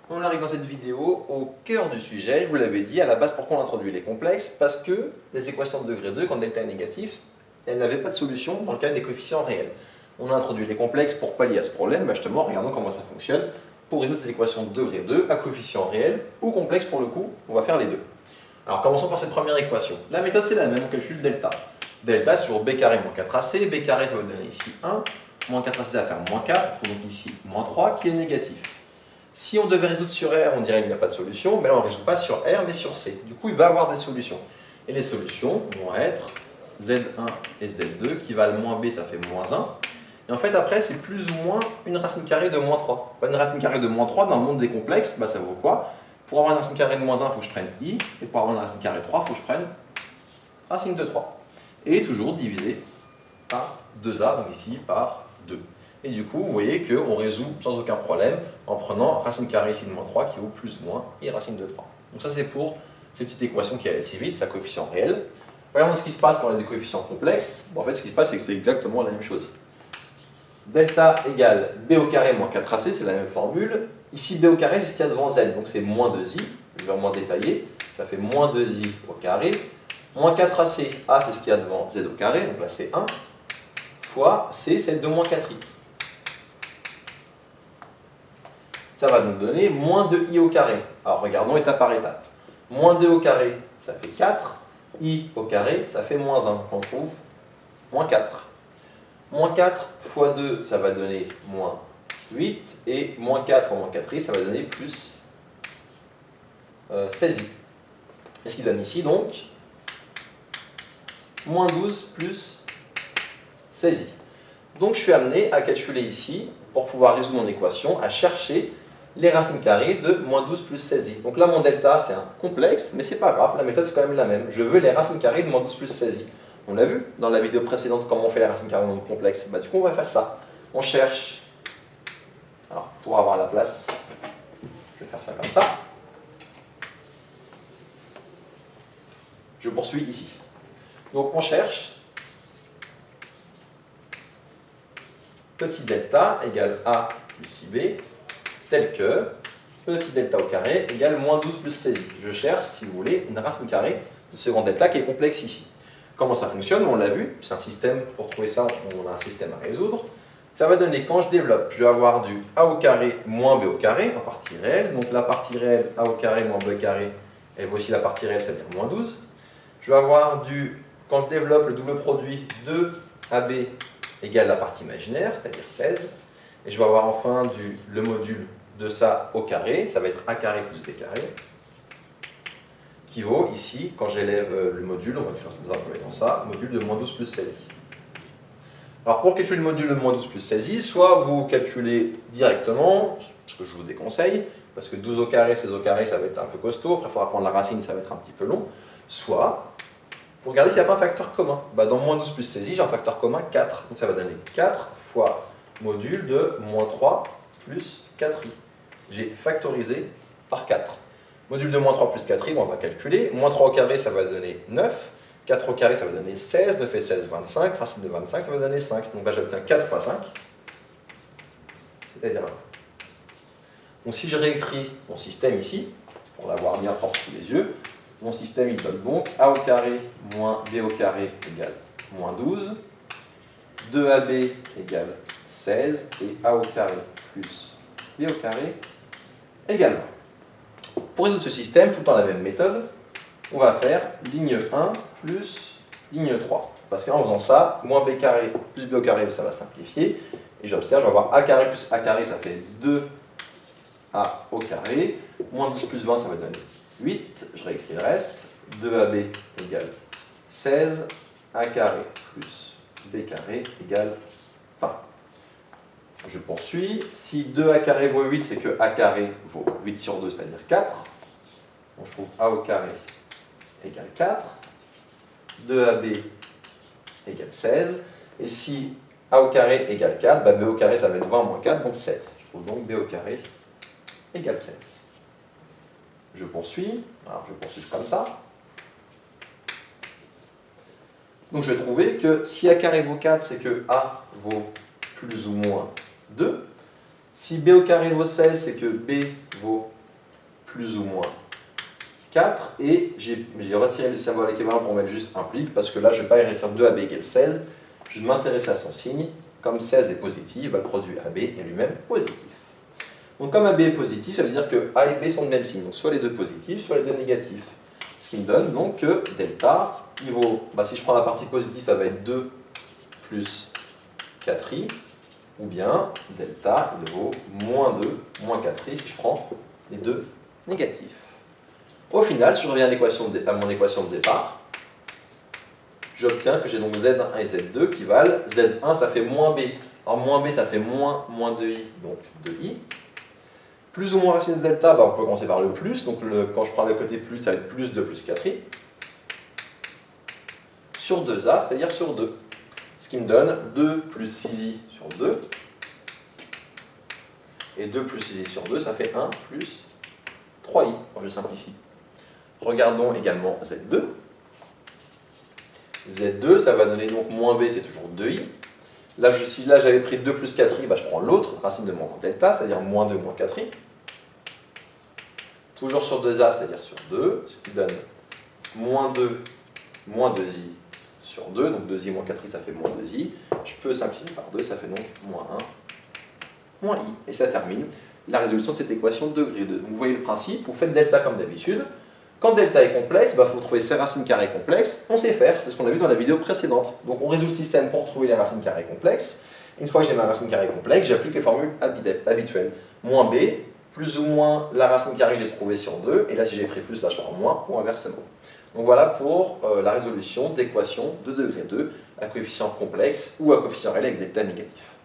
On arrive dans cette vidéo au cœur du sujet. Je vous l'avais dit, à la base, pourquoi on introduit les complexes? Parce que les équations de degré 2, quand delta est négatif, elles n'avaient pas de solution dans le cas des coefficients réels. On a introduit les complexes pour pallier à ce problème. Justement, regardons comment ça fonctionne. Pour résoudre ces équations de degré 2 à coefficient réel ou complexe pour le coup, on va faire les deux. Alors commençons par cette première équation. La méthode c'est la même, on calcule delta. Delta c'est toujours b carré moins 4ac. B carré ça va donner ici 1. Moins 4ac ça va faire moins 4. Il faut donc ici moins 3 qui est négatif. Si on devait résoudre sur R, on dirait qu'il n'y a pas de solution, mais là on ne résout pas sur R mais sur C. Du coup il va avoir des solutions. Et les solutions vont être Z1 et Z2 qui valent moins B, ça fait moins 1. Et en fait après c'est plus ou moins une racine carrée de moins 3. Pas une racine carrée de moins 3 dans le monde des complexes, bah ça vaut quoi? Pour avoir une racine carrée de moins 1, il faut que je prenne I, et pour avoir une racine carrée de 3, il faut que je prenne racine de 3. Et toujours divisé par 2A, donc ici par 2. Et du coup, vous voyez qu'on résout sans aucun problème en prenant racine carrée ici de moins 3 qui vaut plus ou moins et racine de 3. Donc ça c'est pour ces petites équations qui allaient si vite, ça coefficient réel. Regardons ce qui se passe quand on a des coefficients complexes. Bon, en fait ce qui se passe c'est que c'est exactement la même chose. Delta égale b au carré moins 4ac, c'est la même formule. Ici b au carré c'est ce qu'il y a devant z, donc c'est moins 2i, je vais vraiment détailler. Ça fait moins 2i au carré. Moins 4ac, a c'est ce qu'il y a devant z au carré, donc là c'est 1, fois c c'est 2 moins 4i. Ça va nous donner moins 2i au carré. Alors regardons étape par étape. Moins 2 au carré, ça fait 4. I au carré, ça fait moins 1. On trouve moins 4. Moins 4 fois 2, ça va donner moins 8. Et moins 4 fois moins 4i, ça va donner plus 16i. Et ce qui donne ici donc moins 12 plus 16i. Donc je suis amené à calculer ici, pour pouvoir résoudre mon équation, à chercher les racines carrées de moins 12 plus 16i. Donc là mon delta c'est un complexe, mais c'est pas grave, la méthode c'est quand même la même. Je veux les racines carrées de moins 12 plus 16i. On l'a vu dans la vidéo précédente comment on fait les racines carrées de nombres complexes. Bah, du coup on va faire ça. On cherche, alors pour avoir la place, je vais faire ça comme ça. Je poursuis ici. Donc on cherche petit delta égale a plus ib, tel que petit delta au carré égale moins 12 plus 16i. Je cherche, si vous voulez, une racine carrée de ce grand delta qui est complexe ici. Comment ça fonctionne? On l'a vu, c'est un système, pour trouver ça, on a un système à résoudre. Ça va donner, quand je développe, je vais avoir du a au carré moins b au carré en partie réelle. Donc la partie réelle, a au carré moins b au carré, elle vaut aussi la partie réelle, c'est-à-dire moins 12. Je vais avoir du, quand je développe le double produit, 2ab égale la partie imaginaire, c'est-à-dire 16. Et je vais avoir enfin le module de ça au carré, ça va être a carré plus b carré, qui vaut ici, quand j'élève le module, on va faire ça, module de moins 12 plus 16i. Alors pour calculer le module de moins 12 plus 16i, soit vous calculez directement, ce que je vous déconseille, parce que 12 au carré, 16 au carré, ça va être un peu costaud, après il faudra prendre la racine, ça va être un petit peu long, soit vous regardez s'il n'y a pas un facteur commun. Bah, dans moins 12 plus 16i, j'ai un facteur commun 4, donc ça va donner 4 fois module de moins 3 plus 4i. J'ai factorisé par 4. Module de moins 3 plus 4i, bon, on va calculer. Moins 3 au carré, ça va donner 9. 4 au carré, ça va donner 16. 9 et 16, 25. Racine de 25, ça va donner 5. Donc là, j'obtiens 4 fois 5, c'est-à-dire 1. Donc si je réécris mon système ici, pour l'avoir bien propre sous les yeux, mon système il donne donc a au carré moins b au carré égale moins 12. 2ab égale 16. Et a au carré plus b au carré égale 20. Pour résoudre ce système, tout le temps la même méthode, on va faire ligne 1 plus ligne 3. Parce qu'en faisant ça, moins b carré plus b au carré, ça va simplifier. Et j'observe, je vais avoir a carré plus a carré, ça fait 2a au carré. Moins 12 plus 20, ça va donner 8. Je réécris le reste. 2ab égale 16. a carré plus b carré égale 20. Je poursuis. Si 2a carré vaut 8, c'est que a carré vaut 8 sur 2, c'est-à-dire 4. Donc je trouve a au carré égale 4. 2ab égale 16. Et si a au carré égale 4, bah b au carré ça va être 20 moins 4, donc 16. Je trouve donc b au carré égale 16. Je poursuis. Alors je poursuis comme ça. Donc je vais trouver que si a carré vaut 4, c'est que a vaut plus ou moins 2. Si b au carré vaut 16, c'est que b vaut plus ou moins 4, et j'ai retiré le symbole équivalent pour mettre juste implique, parce que là je ne vais pas écrire 2AB égale 16, je vais m'intéresser à son signe. Comme 16 est positif, le produit AB est lui-même positif. Donc comme AB est positif, ça veut dire que A et B sont de même signe, donc soit les deux positifs, soit les deux négatifs. Ce qui me donne donc que delta, il vaut, si je prends la partie positive, ça va être 2 plus 4i, ou bien delta, il vaut moins 2, moins 4i, si je prends les deux négatifs. Au final, si je reviens à mon équation de départ, j'obtiens que j'ai donc Z1 et Z2 qui valent Z1, ça fait moins B. Alors moins B, ça fait moins 2i, donc 2i. Plus ou moins racine de delta, on peut commencer par le plus. Donc quand je prends le côté plus, ça va être plus 2 plus 4i. Sur 2a, c'est-à-dire sur 2. Ce qui me donne 2 plus 6i sur 2. Et 2 plus 6i sur 2, ça fait 1 plus 3i, quand je simplifie. Regardons également Z2. Z2, ça va donner donc moins B, c'est toujours 2i. Là, si j'avais pris 2 plus 4i, je prends l'autre racine de mon delta, c'est-à-dire moins 2 moins 4i. Toujours sur 2a, c'est-à-dire sur 2, ce qui donne moins 2 moins 2i sur 2. Donc 2i moins 4i, ça fait moins 2i. Je peux simplifier par 2, ça fait donc moins 1 moins i. Et ça termine la résolution de cette équation de degré 2. Donc vous voyez le principe, vous faites delta comme d'habitude. Quand delta est complexe, il faut trouver ses racines carrées complexes. On sait faire, c'est ce qu'on a vu dans la vidéo précédente. Donc on résout le système pour trouver les racines carrées complexes. Une fois que j'ai ma racine carrée complexe, j'applique les formules habituelles. Moins b, plus ou moins la racine carrée que j'ai trouvée sur 2. Et là, si j'ai pris plus, là je prends moins, ou inversement. Donc voilà pour la résolution d'équations de degré 2 à coefficient complexe ou à coefficient réel avec delta négatif.